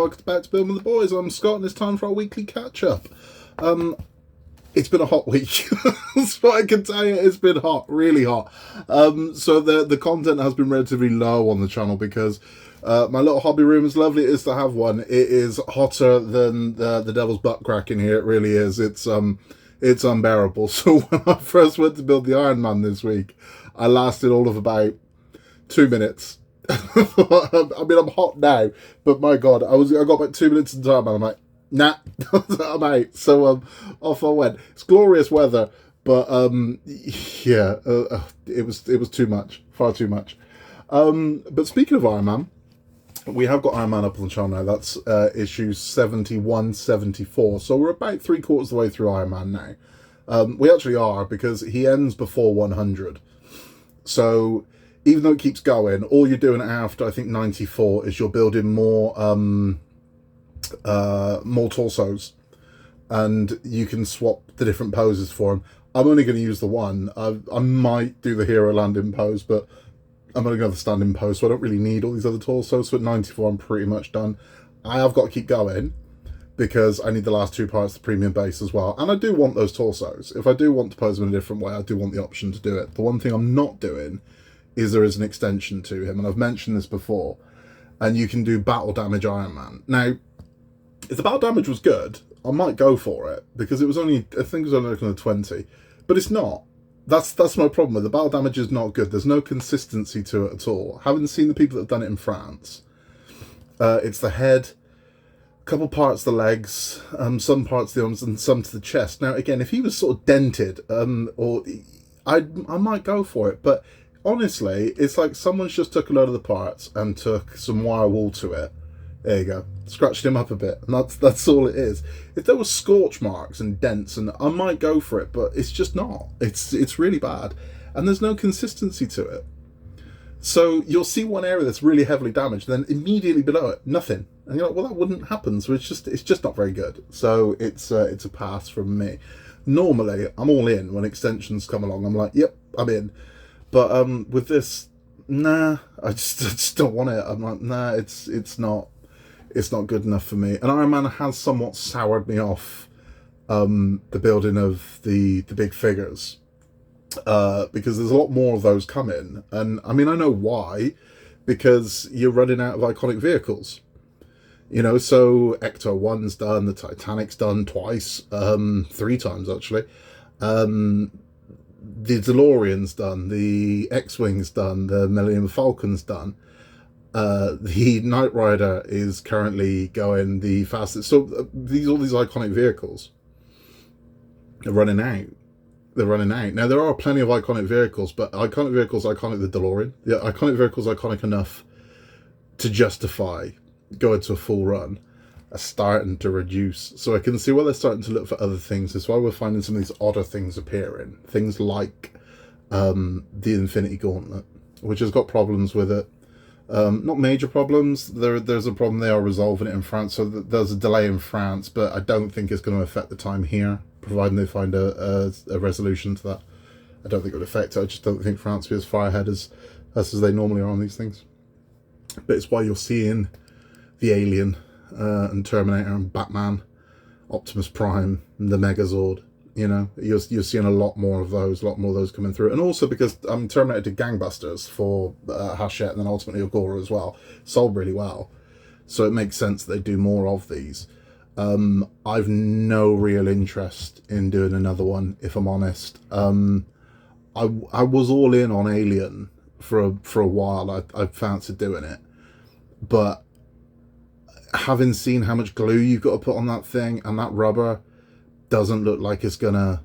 welcome back to Build with the Boys. I'm Scott and it's time for our weekly catch-up. It's been a hot week. That's what I can tell you. It's been hot, really hot. So the content has been relatively low on the channel because my little hobby room, as lovely it is to have one, it is hotter than the devil's butt crack in here. It really is. It's unbearable. So when I first went to build the Ironman this week, I lasted all of about 2 minutes. I mean, I'm hot now, but my God, I got about 2 minutes in time, and I'm like, nah, I'm out. So off I went. It's glorious weather, but yeah, it was too much, far too much. But speaking of Ironman, we have got Ironman up on the channel now. That's issue 71, 74. So we're about 3/4 of the way through Ironman now. We actually are, because he ends before 100. So even though it keeps going, all you're doing after, I think, 94 is you're building more torsos, and you can swap the different poses for them. I'm only going to use the one. I might do the hero landing pose, but I'm only going to the standing pose, so I don't really need all these other torsos. So at 94, I'm pretty much done. I have got to keep going because I need the last two parts, the premium base as well. And I do want those torsos. If I do want to pose them in a different way, I do want the option to do it. The one thing I'm not doing is there is an extension to him, and I've mentioned this before, and you can do battle damage Ironman. Now, if the battle damage was good, I might go for it, because it was only, I think it was only looking at 20, but it's not. That's my problem with the battle damage. Is not good. There's no consistency to it at all. Having seen the people that have done it in France, it's the head, a couple parts of the legs, some parts of the arms, and some to the chest. Now, again, if he was sort of dented, or I might go for it, but honestly, it's like someone's just took a load of the parts and took some wire wool to it. There you go. Scratched him up a bit, and that's all it is. If there were scorch marks and dents, and I might go for it, but it's just not. It's really bad, and there's no consistency to it. So you'll see one area that's really heavily damaged, then immediately below it, nothing. And you're like, well, that wouldn't happen. So it's just not very good. So it's a pass from me. Normally, I'm all in when extensions come along. I'm like, yep, I'm in. But with this, nah, I just don't want it. I'm like, nah, it's not good enough for me. And Ironman has somewhat soured me off the building of the big figures, because there's a lot more of those coming. And I mean, I know why, because you're running out of iconic vehicles. You know, so Ecto 1's done, the Titanic's done twice, 3 times actually. The DeLorean's done, the X-Wing's done, the Millennium Falcon's done. The Knight Rider is currently going the fastest. So all these iconic vehicles are running out. They're running out. Now, there are plenty of iconic vehicles, but iconic vehicles, iconic the DeLorean. Yeah, iconic vehicles, iconic enough to justify going to a full run, are starting to reduce. So I can see why they're starting to look for other things. That's why we're finding some of these odder things appearing. Things like the Infinity Gauntlet, which has got problems with it. Not major problems. There's a problem. They are resolving it in France, so there's a delay in France, but I don't think it's going to affect the time here, providing they find a resolution to that. I don't think it would affect it. I just don't think France will be as far ahead as they normally are on these things. But it's why you're seeing the Alien and Terminator and Batman, Optimus Prime, and the Megazord. You know, you're seeing a lot more of those coming through. And also because Terminator did gangbusters for Hachette and then ultimately Agora as well. Sold really well. So it makes sense that they do more of these. I've no real interest in doing another one, if I'm honest. I was all in on Alien for a while. I fancied doing it. But having seen how much glue you've got to put on that thing, and that rubber doesn't look like it's gonna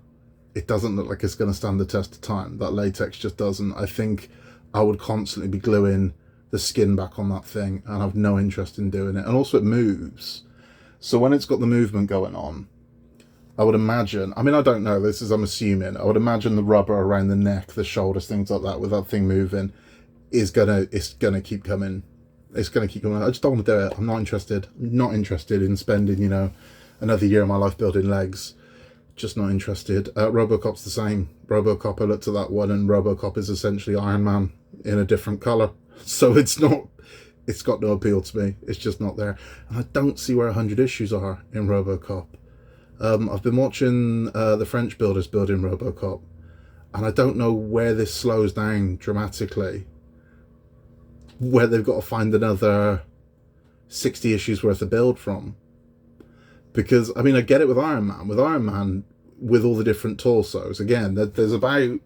stand the test of time. That latex just doesn't. I think I would constantly be gluing the skin back on that thing, and I've no interest in doing it. And also it moves. So when it's got the movement going on, I would imagine, I mean, I don't know, I'm assuming, I would imagine the rubber around the neck, the shoulders, things like that, with that thing moving, it's gonna keep coming. It's going to keep going. I just don't want to do it. I'm not interested. I'm not interested in spending, you know, another year of my life building legs. Just not interested. Robocop's the same. Robocop, I looked at that one, and Robocop is essentially Iron Man in a different colour. So it's not It's got no appeal to me. It's just not there. And I don't see where 100 issues are in RoboCop. I've been watching the French builders building RoboCop, and I don't know where this slows down dramatically, where they've got to find another 60 issues worth of build from. Because, I mean, I get it with Iron Man. With Iron Man, with all the different torsos, again, there's Iron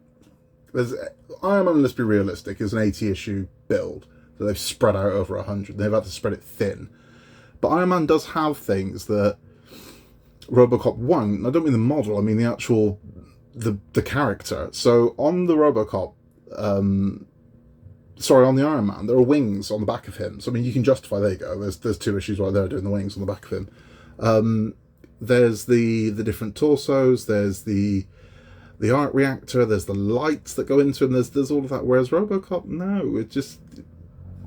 Man, let's be realistic, is an 80-issue build that they've spread out over 100. They've had to spread it thin. But Iron Man does have things that RoboCop won't. I don't mean the model, I mean the actual, the character. So on the RoboCop, on the Iron Man, there are wings on the back of him. So I mean, you can justify, there you go, there's 2 issues right there doing the wings on the back of him. There's the different torsos, there's the arc reactor, there's the lights that go into him, there's all of that. Whereas RoboCop, no, it just,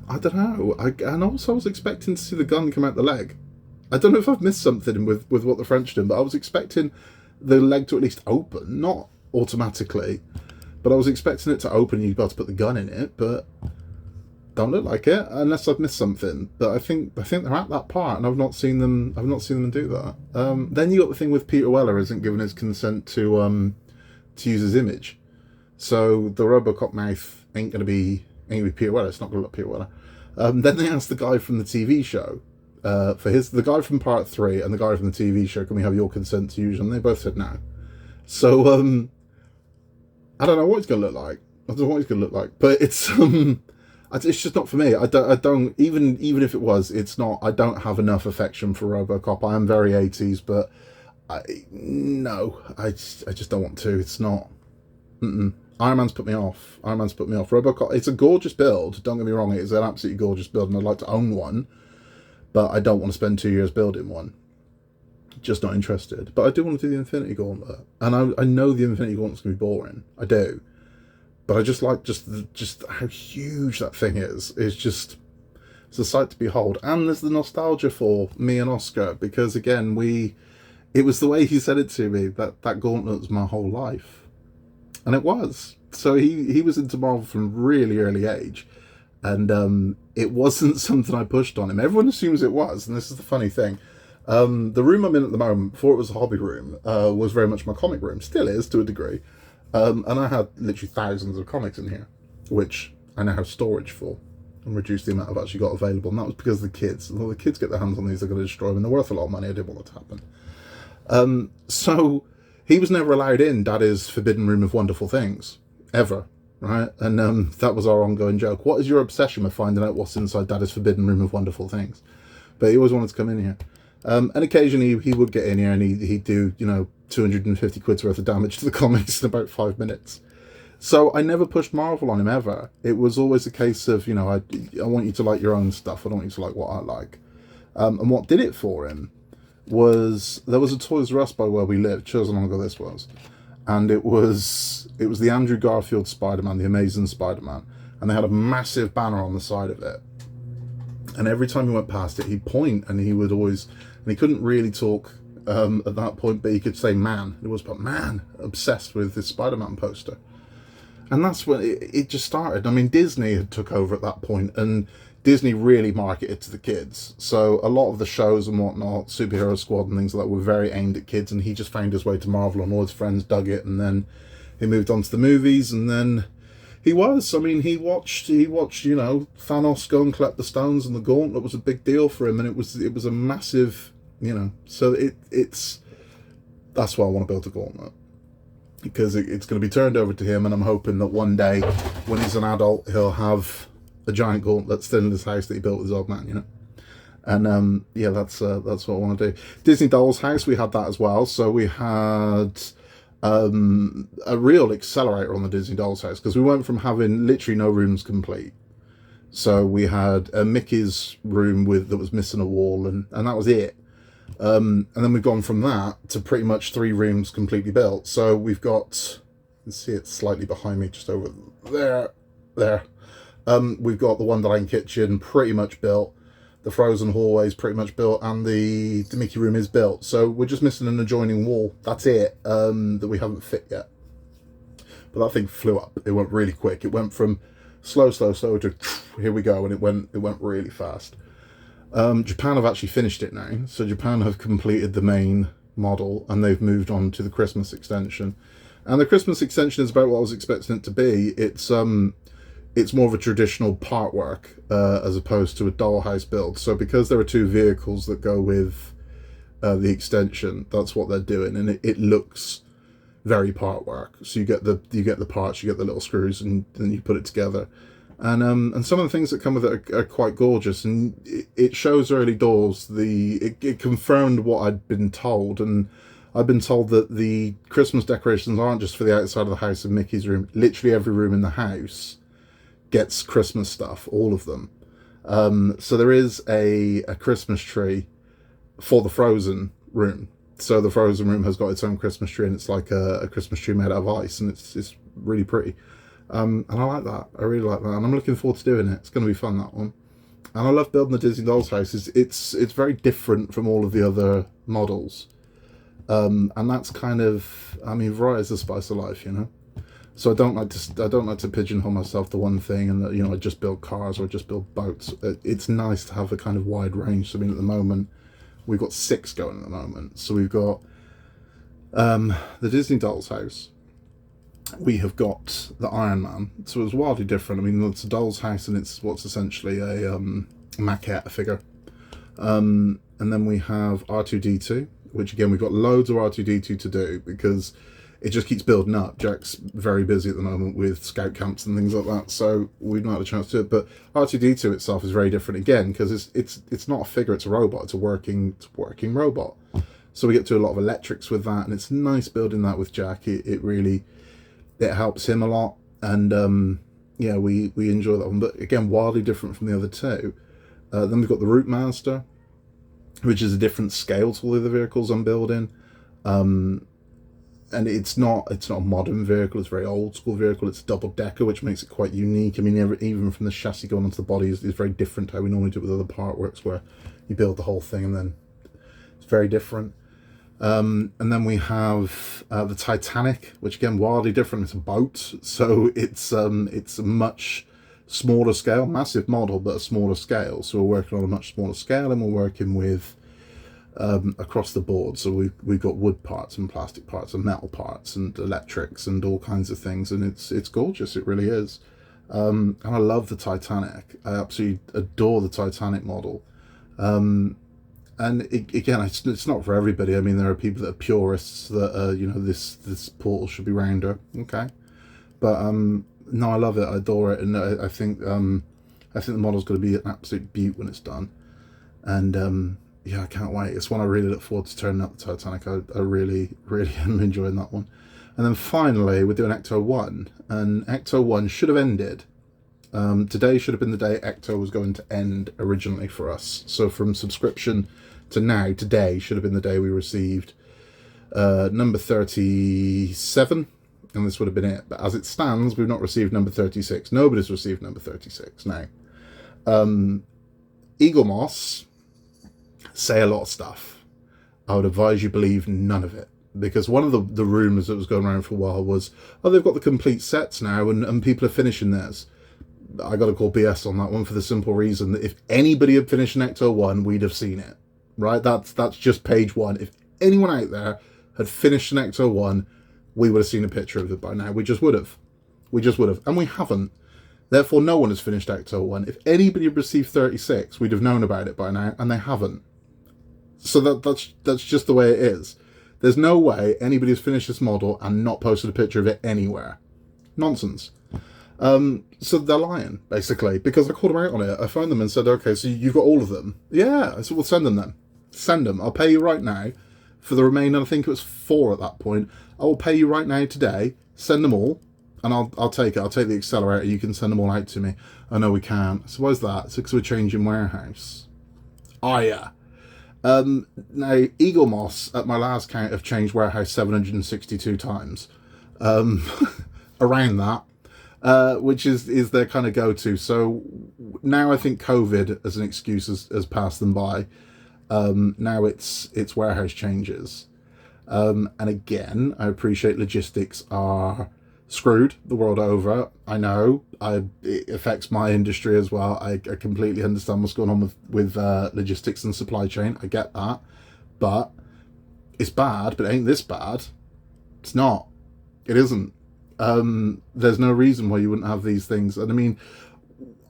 I don't know. And also I was expecting to see the gun come out the leg. I don't know if I've missed something with what the French did, but I was expecting the leg to at least open, not automatically, but I was expecting it to open and you've got to put the gun in it, but don't look like it, unless I've missed something. But I think they're at that part, and I've not seen them do that. Then you got the thing with Peter Weller isn't giving his consent to use his image, so the RoboCop mouth ain't gonna be Peter Weller. It's not gonna look Peter Weller. Then they asked the guy from the TV show, the guy from part 3 and the guy from the TV show, can we have your consent to use them? They both said no. So I don't know what he's gonna look like. I don't know what he's gonna look like, but it's just not for me. I don't even if it was, it's not. I don't have enough affection for RoboCop. I am very 80s, but I just don't want to. It's not. Iron Man's put me off. RoboCop, it's a gorgeous build. Don't get me wrong, it is an absolutely gorgeous build, and I'd like to own one. But I don't want to spend 2 years building one. Just not interested. But I do want to do the Infinity Gauntlet, and I know the Infinity Gauntlet's going to be boring. I do. But I just like just how huge that thing is. It's a sight to behold. And there's the nostalgia for me and Oscar, because again, it was the way he said it to me, that gauntlet was my whole life. And it was. So he was into Marvel from really early age. And it wasn't something I pushed on him. Everyone assumes it was, and this is the funny thing. The room I'm in at the moment, before it was a hobby room, was very much my comic room. Still is, to a degree. And I had literally thousands of comics in here, which I now have storage for, and reduced the amount I've actually got available. And that was because of the kids. Well, the kids get their hands on these, they're going to destroy them, and they're worth a lot of money. I didn't want that to happen. So he was never allowed in Daddy's forbidden room of wonderful things, ever, right? And that was our ongoing joke. What is your obsession with finding out what's inside Daddy's forbidden room of wonderful things? But he always wanted to come in here. And occasionally he would get in here and he'd do, 250 quid's worth of damage to the comics in about 5 minutes. So I never pushed Marvel on him, ever. It was always a case of, I want you to like your own stuff. I don't want you to like what I like. And what did it for him was, there was a Toys R Us by where we lived. Shows how long ago this was. And it was the Andrew Garfield Spider-Man, the Amazing Spider-Man. And they had a massive banner on the side of it. And every time he went past it, he'd point, and he would always, and he couldn't really talk at that point, but he could say man. It was about man, obsessed with this Spider-Man poster. And that's when it just started. I mean, Disney had took over at that point, and Disney really marketed to the kids. So a lot of the shows and whatnot, Superhero Squad and things like that, were very aimed at kids, and he just found his way to Marvel, and all his friends dug it, and then he moved on to the movies, and then he watched, Thanos go and collect the stones, and the gauntlet was a big deal for him, and it was a massive, so that's why I want to build a gauntlet. Because it's going to be turned over to him, and I'm hoping that one day, when he's an adult, he'll have a giant gauntlet still in his house that he built with his old man, And that's what I want to do. Disney Doll's House, we had that as well. So we had a real accelerator on the Disney Doll's House, because we went from having literally no rooms complete. So we had a Mickey's room that was missing a wall, and that was it. And then we've gone from that to pretty much 3 rooms completely built. So we've got, you can see it slightly behind me, just over there. We've got the Wonderland kitchen pretty much built, the frozen hallways pretty much built, and the Mickey room is built. So we're just missing an adjoining wall. That's it, that we haven't fit yet. But that thing flew up. It went really quick. It went from slow, to here we go, and it went really fast. Japan have actually finished it now, so Japan have completed the main model and they've moved on to the Christmas extension. And the Christmas extension is about what I was expecting it to be. It's more of a traditional part work as opposed to a dollhouse build. So because there are two vehicles that go with the extension, that's what they're doing, and it looks very part work. So you get the parts, you get the little screws, and then you put it together. And some of the things that come with it are quite gorgeous, and it shows early doors. It confirmed what I'd been told, and I've been told that the Christmas decorations aren't just for the outside of the house and Mickey's room. Literally every room in the house gets Christmas stuff, all of them. So there is a Christmas tree for the Frozen room. So the Frozen room has got its own Christmas tree, and it's like a Christmas tree made out of ice, and it's really pretty. And I like that. I really like that, and I'm looking forward to doing it. It's going to be fun, that one. And I love building the Disney Dolls houses. It's very different from all of the other models. And that's kind of, I mean, variety is the spice of life, you know. So I don't like to pigeonhole myself to one thing, and that, you know, I just build cars or I just build boats. It's nice to have a kind of wide range. So, I mean, at the moment we've got 6 going at the moment. So we've got the Disney Dolls house. We have got the Iron Man. So it's wildly different. I mean, it's a doll's house, and it's what's essentially a maquette, a figure. And then we have R2-D2, which again, we've got loads of R2-D2 to do because it just keeps building up. Jack's very busy at the moment with scout camps and things like that, so we've not had a chance to do it. But R2-D2 itself is very different again because it's not a figure, it's a robot. It's a working robot. So we get to do a lot of electrics with that, and it's nice building that with Jack. It really helps him a lot, and yeah, we enjoy that one. But again, wildly different from the other two. Then we've got the Routemaster, which is a different scale to all the other vehicles I'm building. And it's not a modern vehicle, it's a very old school vehicle. It's a double decker, which makes it quite unique. I mean, even from the chassis going onto the body is very different to how we normally do it with other part works, where you build the whole thing and then it's very different. And then we have the Titanic, which again, wildly different. It's a boat, so it's a much smaller scale, massive model, but a smaller scale. So we're working on a much smaller scale, and we're working with across the board. So we've got wood parts and plastic parts and metal parts and electrics and all kinds of things, and it's gorgeous. It really is. And I love the Titanic. I absolutely adore the Titanic model. And again, it's not for everybody. I mean, there are people that are purists that you know, this portal should be rounder. Okay, but no, I love it. I adore it, and I think the model's going to be an absolute beaut when it's done. And yeah, I can't wait. It's one I really look forward to turning up the Titanic. I really am enjoying that one. And then finally, we're doing Ecto 1, and Ecto 1 should have ended. Today should have been the day Ecto was going to end originally for us. So from subscription to now, today should have been the day we received number 37, and this would have been it. But as it stands, we've not received number 36. Nobody's received number 36 now. Eagle Moss say a lot of stuff. I would advise you believe none of it, because one of the rumours that was going around for a while was, oh, they've got the complete sets now and people are finishing theirs. I got to call BS on that one, for the simple reason that if anybody had finished an Ecto 1, we'd have seen it, right? That's just page 1. If anyone out there had finished an Ecto 1, we would have seen a picture of it by now. We just would have, and we haven't. Therefore, no one has finished Ecto 1. If anybody had received 36, we'd have known about it by now, and they haven't. So that's just the way it is. There's no way anybody has finished this model and not posted a picture of it anywhere. Nonsense. So they're lying, basically, because I called them out on it. I phoned them and said, okay, so you've got all of them? Yeah. I said, well, send them then. Send them. I'll pay you right now for the remainder. I think it was 4 at that point. I will pay you right now today. Send them all, and I'll take it. I'll take the accelerator. You can send them all out to me. Oh, no, we can't. So why's that? It's because we're changing warehouse. Oh, yeah. Now, Eagle Moss, at my last count, have changed warehouse 762 times. Around that. Which is their kind of go-to. So now I think COVID as an excuse has passed them by. Now it's warehouse changes. And again, I appreciate logistics are screwed the world over. I know. It affects my industry as well. I completely understand what's going on with logistics and supply chain. I get that. But it's bad, but it ain't this bad. It's not. It isn't. There's no reason why you wouldn't have these things. And I mean,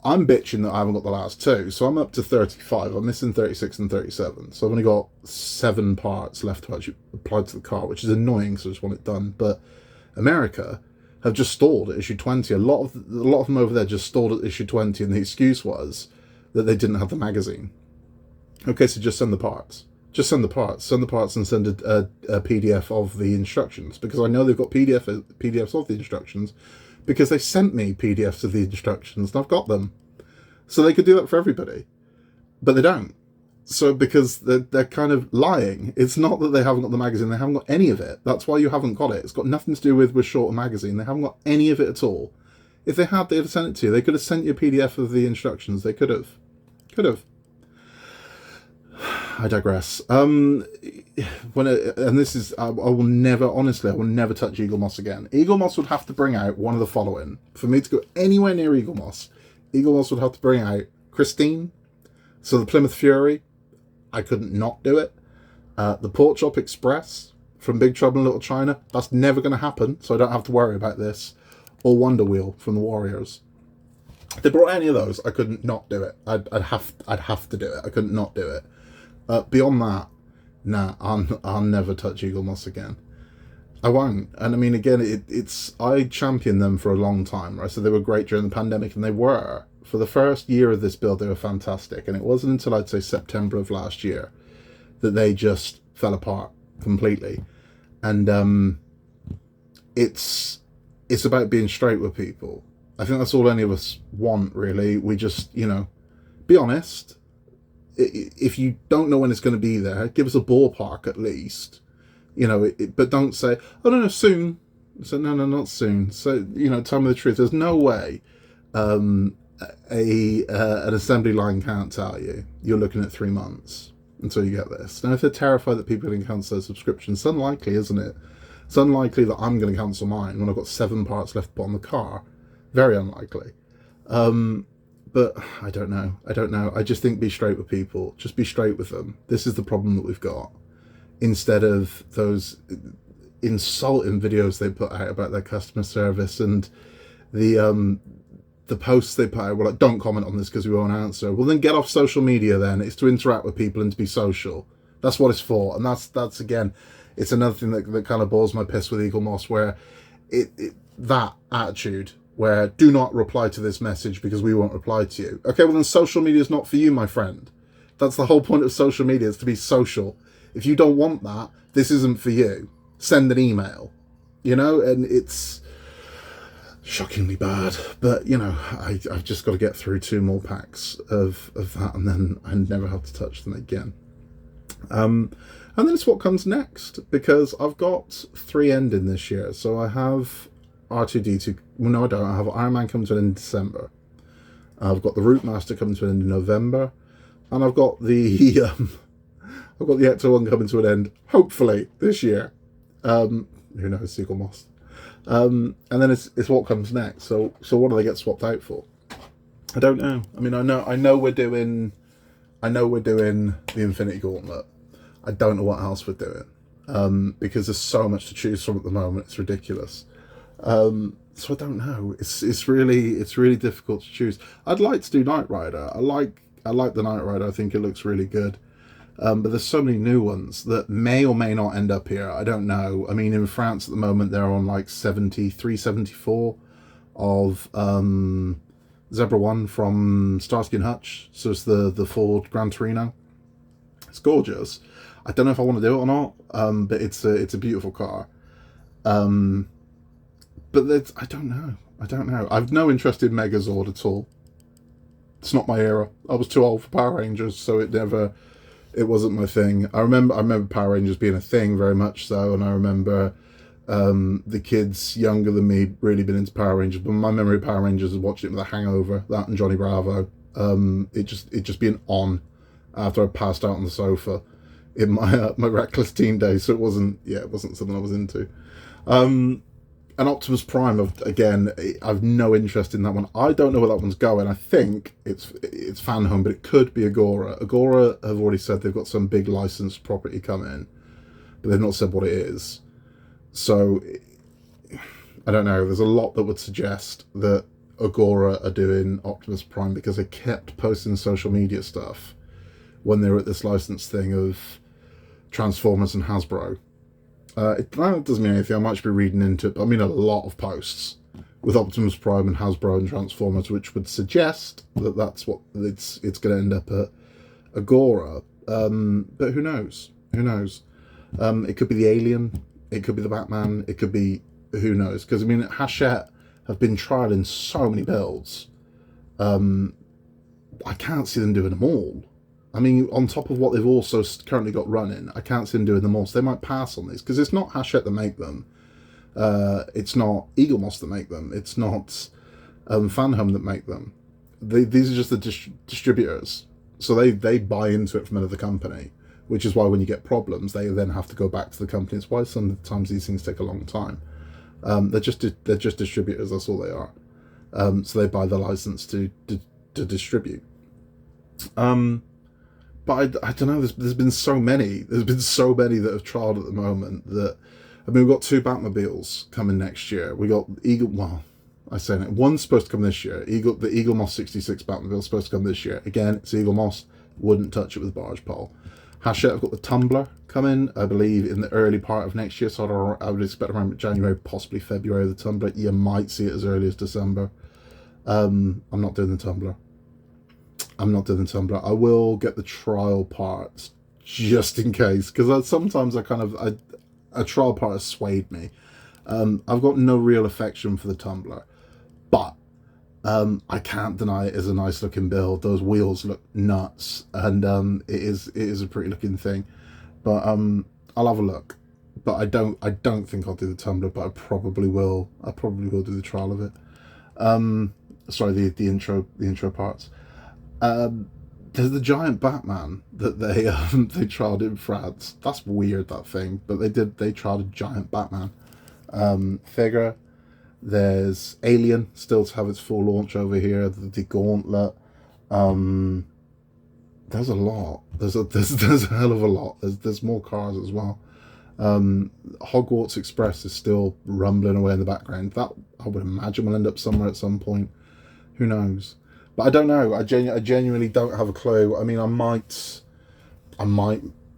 I'm bitching that I haven't got the last two. So I'm up to 35. I'm missing 36 and 37. So I've only got 7 parts left to actually apply to the car, which is annoying, so I just want it done. But America have just stalled at issue 20. A lot of them over there just stalled at issue 20, and the excuse was that they didn't have the magazine. Okay, so just send the parts. Just send the parts. Send the parts and send a PDF of the instructions, because I know they've got PDFs of the instructions, because they sent me PDFs of the instructions and I've got them. So they could do that for everybody, but they don't. So because they're kind of lying. It's not that they haven't got the magazine, they haven't got any of it. That's why you haven't got it. It's got nothing to do with Shorter Magazine. They haven't got any of it at all. If they had, they'd have sent it to you. They could have sent you a PDF of the instructions. They could have. I digress. I will never touch Eagle Moss again. Eagle Moss would have to bring out one of the following. For me to go anywhere near Eagle Moss would have to bring out Christine. So the Plymouth Fury, I couldn't not do it. The Pork Chop Express from Big Trouble in Little China, that's never going to happen, so I don't have to worry about this. Or Wonder Wheel from the Warriors. If they brought any of those, I couldn't not do it. I'd have to do it. I couldn't not do it. Beyond that, nah, I'll never touch Eagle Moss again. I won't. And I mean, again, I championed them for a long time, right? So they were great during the pandemic, and they were. For the first year of this build, they were fantastic. And it wasn't until, I'd say, September of last year that they just fell apart completely. And it's about being straight with people. I think that's all any of us want, really. We just, be honest. If you don't know when it's going to be there, give us a ballpark at least. But don't say, oh, no, soon. So, no, not soon. So, tell me the truth. There's no way an assembly line can't tell you. You're looking at 3 months until you get this. Now, if they're terrified that people are going to cancel their subscriptions, it's unlikely, isn't it? It's unlikely that I'm going to cancel mine when I've got 7 parts left to put on the car. Very unlikely. But I don't know. I just think be straight with people. Just be straight with them. This is the problem that we've got. Instead of those insulting videos they put out about their customer service, and the posts they put out were like, don't comment on this because we won't answer. Well, then get off social media then. It's to interact with people and to be social. That's what it's for. And that's again, it's another thing that kind of bores my piss with Eagle Moss, where that attitude, where do not reply to this message because we won't reply to you. Okay, well then social media is not for you, my friend. That's the whole point of social media, is to be social. If you don't want that, this isn't for you. Send an email, and it's shockingly bad. But, I've just got to get through 2 more packs of that, and then I never have to touch them again. And then it's what comes next, because I've got 3 ending this year. So I have R2-D2. Well, no, I don't. I have Ironman coming to an end in December. I've got the Routemaster coming to an end in November, and I've got the Ecto 1 coming to an end, hopefully, this year. Who knows, Eagle Moss. And then it's what comes next. So what do they get swapped out for? I don't know. I mean, I know we're doing the Infinity Gauntlet. I don't know what else we're doing, because there's so much to choose from at the moment. It's ridiculous. So I don't know. It's really difficult to choose. I'd like to do Knight Rider. I like the Knight Rider. I think it looks really good. But there's so many new ones that may or may not end up here. I don't know. I mean, in France at the moment, they're on like 73, 74 of Zebra 1 from Starsky and Hutch. So it's the Ford Gran Torino. It's gorgeous. I don't know if I want to do it or not, but it's a beautiful car. But I don't know. I've no interest in Megazord at all. It's not my era. I was too old for Power Rangers, so it wasn't my thing. I remember Power Rangers being a thing, very much so, and I remember the kids younger than me really been into Power Rangers. But my memory of Power Rangers is watching it with a Hangover, that and Johnny Bravo. It just being on after I passed out on the sofa in my reckless teen days. So it wasn't something I was into. And Optimus Prime, again, I've no interest in that one. I don't know where that one's going. I think it's fan home, but it could be Agora. Agora have already said they've got some big licensed property coming, but they've not said what it is. So I don't know. There's a lot that would suggest that Agora are doing Optimus Prime because they kept posting social media stuff when they were at this license thing of Transformers and Hasbro. That doesn't mean anything. I might be reading into it, but I mean a lot of posts with Optimus Prime and Hasbro and Transformers, which would suggest that that's what it's going to end up at Agora. But who knows? Who knows? It could be the Alien. It could be the Batman. It could be who knows? Because I mean, Hachette have been trialing so many builds. I can't see them doing them all. I mean, on top of what they've also currently got running, I can't see them doing them all. So they might pass on these because it's not Hachette that make them. It's not Eagle Moss that make them. It's not Fanhome that make them. These are just the distributors. So they buy into it from another company, which is why when you get problems, they then have to go back to the company. It's why sometimes these things take a long time. They're just distributors. That's all they are. So they buy the license to distribute. But I don't know. There's been so many. There's been so many that have trialed at the moment that, I mean, we've got 2 Batmobiles coming next year. We got Eagle. Well, I say that one's supposed to come this year. The Eagle Moss 66 Batmobile is supposed to come this year. Again, it's Eagle Moss. Wouldn't touch it with a barge pole. Hachette have got the Tumbler coming, I believe, in the early part of next year. So I would expect around January, possibly February. The Tumbler. You might see it as early as December. I'm not doing the Tumbler. I will get the trial parts just in case, because sometimes a trial part has swayed me. I've got no real affection for the Tumbler, but I can't deny it is a nice looking build. Those wheels look nuts, and it is a pretty looking thing. But I'll have a look. But I don't think I'll do the Tumbler, but I probably will. I probably will do the trial of it. Sorry, the intro parts. There's the giant Batman that they trialed in France. That's weird, that thing, but they trialed a giant Batman figure. There's Alien still to have its full launch over here. The Gauntlet. There's a lot. There's a hell of a lot. There's more cars as well. Hogwarts Express is still rumbling away in the background. That I would imagine will end up somewhere at some point. Who knows? But I don't know. I genuinely don't have a clue. I mean, I might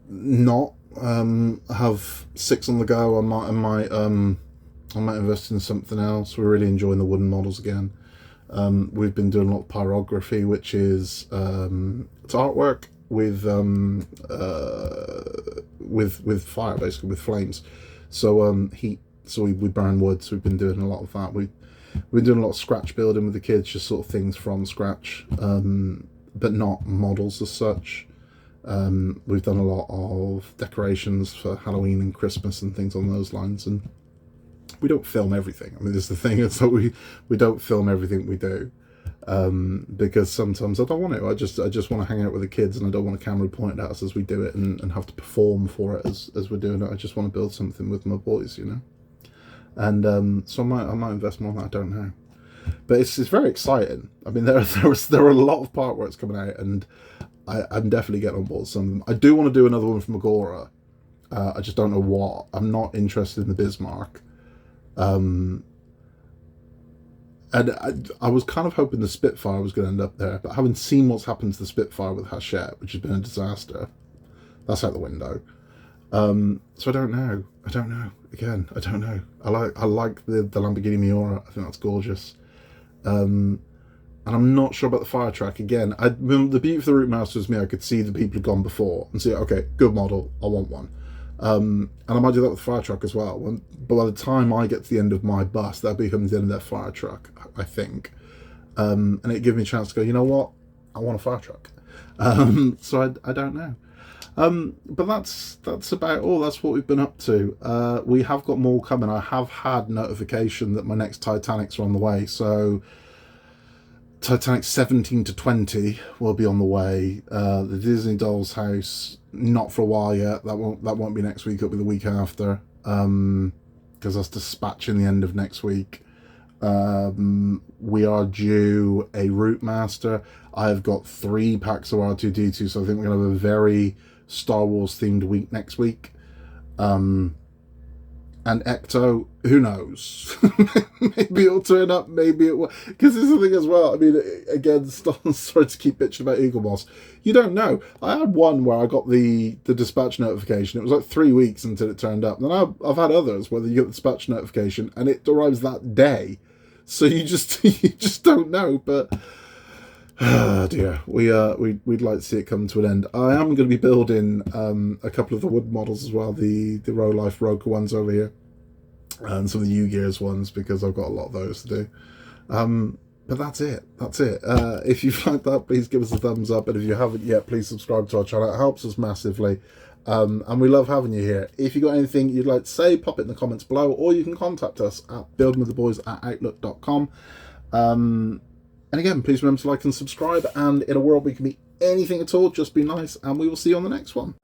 not have 6 on the go. I might invest in something else. We're really enjoying the wooden models again. We've been doing a lot of pyrography, which is it's artwork with fire, basically with flames. So heat. So we burn wood. So we've been doing a lot of that. We've been doing a lot of scratch building with the kids, just sort of things from scratch, but not models as such. We've done a lot of decorations for Halloween and Christmas and things on those lines, and we don't film everything. I mean, this is the thing. It's like we don't film everything we do, because sometimes I don't want to. I just want to hang out with the kids, and I don't want a camera pointed at us as we do it and have to perform for it as we're doing it. I just want to build something with my boys, you know. And so I might invest more on that. I don't know, but it's very exciting. I mean, there are a lot of part works coming out, and I'm definitely getting on board with some of them. I do want to do another one from Agora. I just don't know what. I'm not interested in the Bismarck. And I was kind of hoping the Spitfire was going to end up there, but having seen what's happened to the Spitfire with Hachette, which has been a disaster, that's out the window. So I don't know. Again, I don't know. I like the Lamborghini Miura. I think that's gorgeous. And I'm not sure about the fire track. Again, the beauty of the Routemaster is I could see the people who've gone before and see, okay, good model, I want one. And I might do that with the fire truck as well. But by the time I get to the end of my bus, that becomes the end of their fire truck, I think. And it gives me a chance to go, you know what? I want a fire truck. So I don't know. But that's about all. That's what we've been up to. We have got more coming. I have had notification that my next Titanics are on the way. So Titanic 17 to 20 will be on the way. The Disney Dolls House, not for a while yet. That won't be next week. It'll be the week after. Because because that's dispatching the end of next week. We are due a Routemaster. I've got 3 packs of R2-D2, so I think we're going to have a very Star Wars themed week next week. And Ecto, who knows? Maybe it'll turn up, maybe it will. Because this is the thing as well. I mean, again, sorry to keep bitching about Eagle Moss. You don't know. I had one where I got the dispatch notification. It was like 3 weeks until it turned up. Then I've had others where you get the dispatch notification and it arrives that day. So you just don't know. But oh dear, we'd like to see it come to an end. I am going to be building a couple of the wood models as well, the Row Life Roker ones over here, and some of the U-Gears ones, because I've got a lot of those to do. But that's it. If you've liked that, please give us a thumbs up, and if you haven't yet, please subscribe to our channel. It helps us massively, and we love having you here. If you've got anything you'd like to say, pop it in the comments below, or you can contact us at buildingwiththeboys@outlook.com. And again, please remember to like and subscribe, and in a world we can be anything at all, just be nice, and we will see you on the next one.